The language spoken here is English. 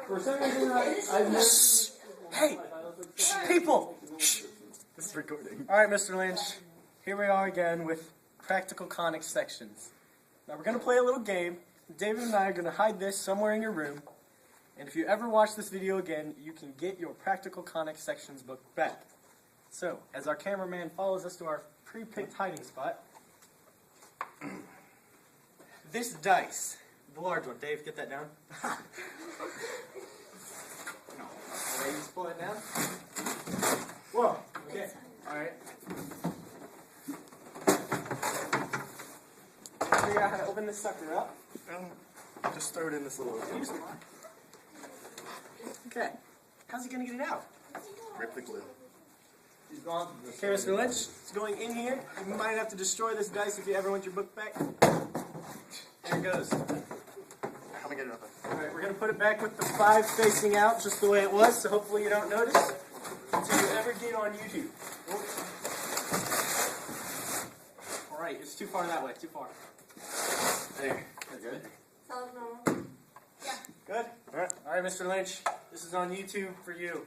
For some reason, I've never seen Hey, people! This is recording. All right, Mr. Lynch, here we are again with practical conics sections. Now we're going to play a little game. David and I are going to hide this somewhere in your room. And if you ever watch this video again, you can get your practical conics sections book back. So, as our cameraman follows us to our pre-picked hiding spot, this dice, the large one. Dave, get that down. Ladies, pull it down. Whoa. Okay. All right. Figure out how to open this sucker up. Just throw it in this little. Okay. How's he gonna get it out? Rip the glue. He's gone. Okay, Mr. Lynch, it's going in here. You might have to destroy this dice if you ever want your book back. There it goes. How am I getting it open? Alright, we're going to put it back with the 5 facing out just the way it was, so hopefully you don't notice until you ever get on YouTube. Alright, it's too far that way, too far. There. That's good. Sounds normal. Good? Alright. Alright, Mr. Lynch, this is on YouTube for you.